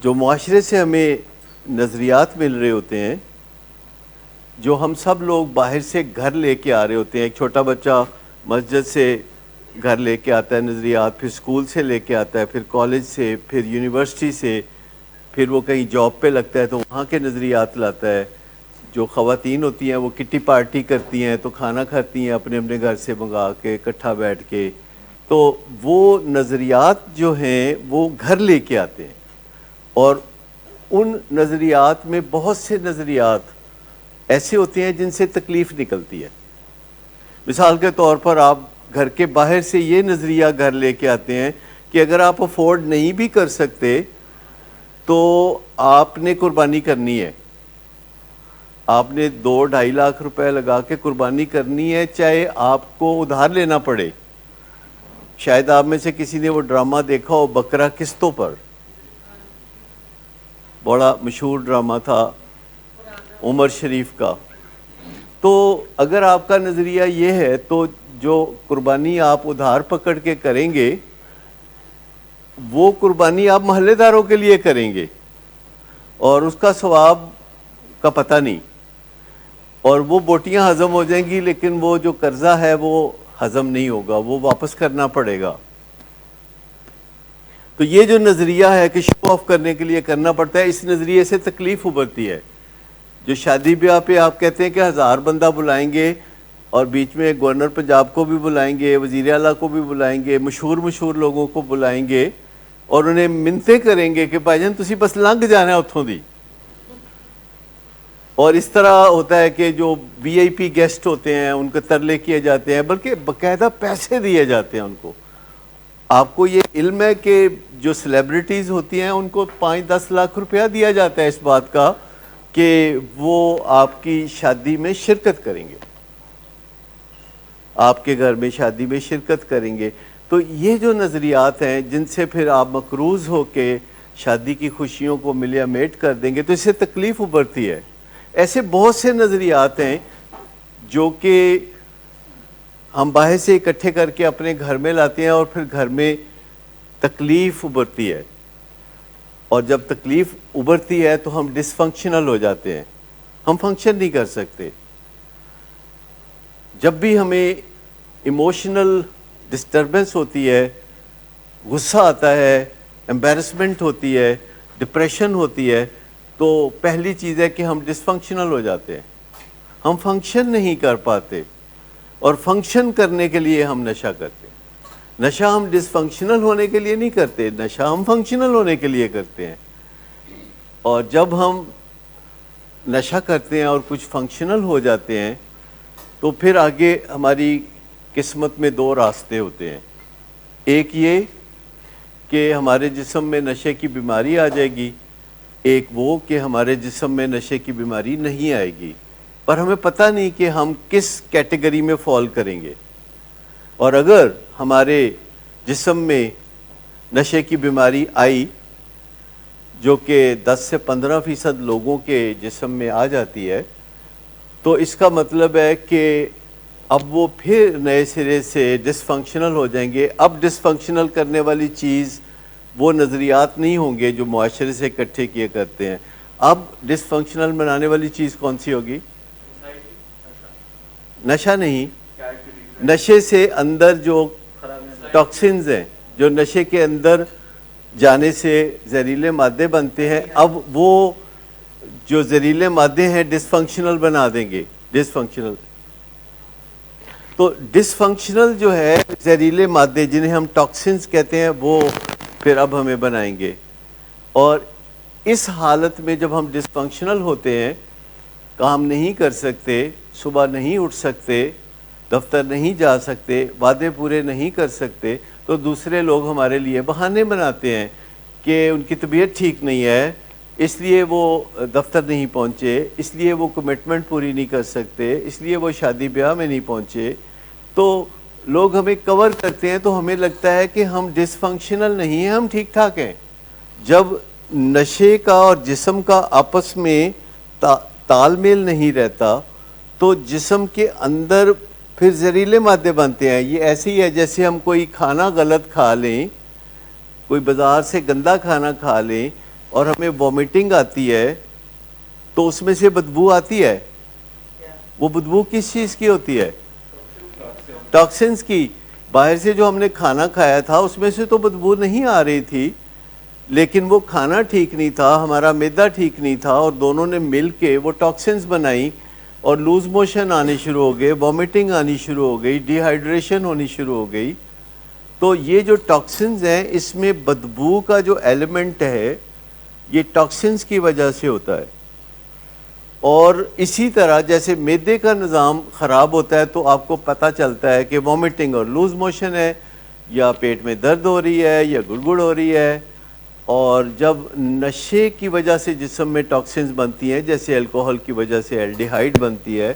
جو معاشرے سے ہمیں نظریات مل رہے ہوتے ہیں، جو ہم سب لوگ باہر سے گھر لے کے آ رہے ہوتے ہیں. ایک چھوٹا بچہ مسجد سے گھر لے کے آتا ہے نظریات، پھر اسکول سے لے کے آتا ہے، پھر کالج سے، پھر یونیورسٹی سے، پھر وہ کہیں جاب پہ لگتا ہے تو وہاں کے نظریات لاتا ہے. جو خواتین ہوتی ہیں وہ کٹی پارٹی کرتی ہیں تو کھانا کھاتی ہیں اپنے اپنے گھر سے منگا کے اکٹھا بیٹھ کے. تو وہ نظریات جو ہیں وہ گھر لے کے آتے ہیں، اور ان نظریات میں بہت سے نظریات ایسے ہوتے ہیں جن سے تکلیف نکلتی ہے. مثال کے طور پر آپ گھر کے باہر سے یہ نظریہ گھر لے کے آتے ہیں کہ اگر آپ افورڈ نہیں بھی کر سکتے تو آپ نے قربانی کرنی ہے. آپ نے 2-2.5 لاکھ روپے لگا کے قربانی کرنی ہے، چاہے آپ کو ادھار لینا پڑے. شاید آپ میں سے کسی نے وہ ڈرامہ دیکھا ہو بکرا قسطوں پر، بڑا مشہور ڈرامہ تھا عمر شریف کا. تو اگر آپ کا نظریہ یہ ہے تو جو قربانی آپ ادھار پکڑ کے کریں گے وہ قربانی آپ محلے داروں کے لیے کریں گے اور اس کا ثواب کا پتہ نہیں، اور وہ بوٹیاں ہضم ہو جائیں گی لیکن وہ جو قرضہ ہے وہ ہضم نہیں ہوگا، وہ واپس کرنا پڑے گا. تو یہ جو نظریہ ہے کہ شو آف کرنے کے لیے کرنا پڑتا ہے، اس نظریے سے تکلیف ابھرتی ہے. جو شادی بیاہ پہ آپ کہتے ہیں کہ 1000 بندہ بلائیں گے اور بیچ میں گورنر پنجاب کو بھی بلائیں گے، وزیر اعلیٰ کو بھی بلائیں گے، مشہور لوگوں کو بلائیں گے اور انہیں منتیں کریں گے کہ بھائی جان تسی بس لنگ جانا ہے اتھوں دی. اور اس طرح ہوتا ہے کہ جو وی آئی پی گیسٹ ہوتے ہیں ان کو ترلے کیے جاتے ہیں، بلکہ باقاعدہ پیسے دیے جاتے ہیں ان کو. آپ کو یہ علم ہے کہ جو سیلیبریٹیز ہوتی ہیں ان کو 5-10 لاکھ روپیہ دیا جاتا ہے اس بات کا کہ وہ آپ کی شادی میں شرکت کریں گے، آپ کے گھر میں شادی میں شرکت کریں گے. تو یہ جو نظریات ہیں جن سے پھر آپ مقروض ہو کے شادی کی خوشیوں کو ملیا میٹ کر دیں گے تو اس سے تکلیف ابھرتی ہے. ایسے بہت سے نظریات ہیں جو کہ ہم باہر سے اکٹھے کر کے اپنے گھر میں لاتے ہیں اور پھر گھر میں تکلیف ابھرتی ہے، اور جب تکلیف ابھرتی ہے تو ہم ڈس فنکشنل ہو جاتے ہیں، ہم فنکشن نہیں کر سکتے. جب بھی ہمیں ایموشنل ڈسٹربنس ہوتی ہے، غصہ آتا ہے، امبیرسمنٹ ہوتی ہے، ڈپریشن ہوتی ہے، تو پہلی چیز ہے کہ ہم ڈس فنکشنل ہو جاتے ہیں، ہم فنکشن نہیں کر پاتے. اور فنکشن کرنے کے لیے ہم نشہ کرتے ہیں. نشہ ہم ڈس فنکشنل ہونے کے لیے نہیں کرتے، نشہ ہم فنکشنل ہونے کے لیے کرتے ہیں. اور جب ہم نشہ کرتے ہیں اور کچھ فنکشنل ہو جاتے ہیں تو پھر آگے ہماری قسمت میں 2 راستے ہوتے ہیں. ایک یہ کہ ہمارے جسم میں نشے کی بیماری آ جائے گی، ایک وہ کہ ہمارے جسم میں نشے کی بیماری نہیں آئے گی، پر ہمیں پتہ نہیں کہ ہم کس کیٹیگری میں فال کریں گے. اور اگر ہمارے جسم میں نشے کی بیماری آئی، جو کہ 10 سے 15% لوگوں کے جسم میں آ جاتی ہے، تو اس کا مطلب ہے کہ اب وہ پھر نئے سرے سے ڈس فنکشنل ہو جائیں گے. اب ڈس فنکشنل کرنے والی چیز وہ نظریات نہیں ہوں گے جو معاشرے سے اکٹھے کیے کرتے ہیں. اب ڈس فنکشنل بنانے والی چیز کون سی ہوگی؟ نشہ نہیں، نشے سے اندر جو ٹاکسنز ہیں، جو نشے کے اندر جانے سے زہریلے مادے بنتے ہیں، اب وہ جو زہریلے مادے ہیں ڈس فنکشنل بنا دیں گے. ڈس فنکشنل، تو ڈس فنکشنل جو ہے زہریلے مادے جنہیں ہم ٹاکسنز کہتے ہیں وہ پھر اب ہمیں بنائیں گے. اور اس حالت میں جب ہم ڈس فنکشنل ہوتے ہیں، کام نہیں کر سکتے، صبح نہیں اٹھ سکتے، دفتر نہیں جا سکتے، وعدے پورے نہیں کر سکتے، تو دوسرے لوگ ہمارے لیے بہانے بناتے ہیں کہ ان کی طبیعت ٹھیک نہیں ہے، اس لیے وہ دفتر نہیں پہنچے، اس لیے وہ کمٹمنٹ پوری نہیں کر سکتے، اس لیے وہ شادی بیاہ میں نہیں پہنچے. تو لوگ ہمیں کور کرتے ہیں تو ہمیں لگتا ہے کہ ہم ڈس فنکشنل نہیں ہیں، ہم ٹھیک ٹھاک ہیں. جب نشے کا اور جسم کا آپس میں تال میل نہیں رہتا تو جسم کے اندر پھر زہریلے مادے بنتے ہیں. یہ ایسے ہی ہے جیسے ہم کوئی کھانا غلط کھا لیں، کوئی بازار سے گندا کھانا کھا لیں اور ہمیں وومیٹنگ آتی ہے تو اس میں سے بدبو آتی ہے. وہ بدبو کس چیز کی ہوتی ہے؟ ٹاکسنز کی. باہر سے جو ہم نے کھانا کھایا تھا اس میں سے تو بدبو نہیں آ رہی تھی، لیکن وہ کھانا ٹھیک نہیں تھا، ہمارا معدہ ٹھیک نہیں تھا، اور دونوں نے مل کے وہ ٹاکسنز بنائی اور لوز موشن آنے شروع ہو گئے، وومیٹنگ آنی شروع ہو گئی، ڈی ہائیڈریشن ہونی شروع ہو گئی. تو یہ جو ٹاکسنز ہیں اس میں بدبو کا جو ایلیمنٹ ہے یہ ٹاکسنز کی وجہ سے ہوتا ہے. اور اسی طرح جیسے معدے کا نظام خراب ہوتا ہے تو آپ کو پتہ چلتا ہے کہ وومیٹنگ اور لوز موشن ہے، یا پیٹ میں درد ہو رہی ہے، یا گڑگڑ ہو رہی ہے. اور جب نشے کی وجہ سے جسم میں ٹاکسنز بنتی ہیں، جیسے الکوہل کی وجہ سے الڈیہائیڈ بنتی ہے،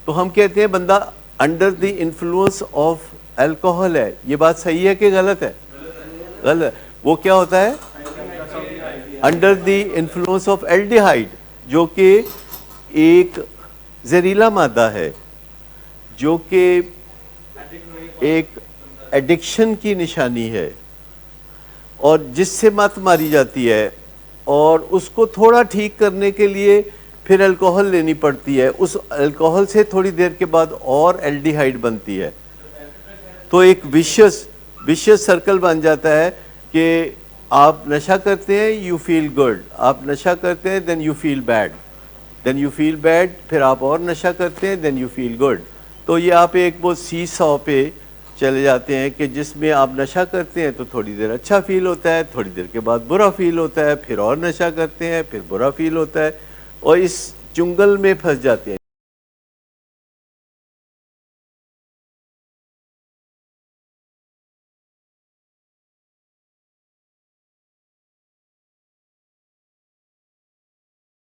تو ہم کہتے ہیں بندہ under the influence of alcohol ہے. یہ بات صحیح ہے کہ غلط ہے؟ غلط. وہ کیا ہوتا ہے؟ انڈر دی انفلوئنس آف الڈیہائیڈ، جو کہ ایک زہریلا مادہ ہے، جو کہ ایک ایڈکشن کی نشانی ہے، اور جس سے مت ماری جاتی ہے، اور اس کو تھوڑا ٹھیک کرنے کے لیے پھر الکوہل لینی پڑتی ہے. اس الکوہل سے تھوڑی دیر کے بعد اور الڈیہائیڈ بنتی ہے. تو ایک ویشیس سرکل بن جاتا ہے کہ آپ نشہ کرتے ہیں یو فیل گڈ، آپ نشہ کرتے ہیں then you feel bad, then you feel bad, پھر آپ اور نشہ کرتے ہیں دین یو فیل گڈ. تو یہ آپ ایک وہ سی سو پہ چلے جاتے ہیں کہ جس میں آپ نشہ کرتے ہیں تو تھوڑی دیر اچھا فیل ہوتا ہے، تھوڑی دیر کے بعد برا فیل ہوتا ہے، پھر اور نشہ کرتے ہیں پھر برا فیل ہوتا ہے، اور اس چنگل میں پھنس جاتے ہیں.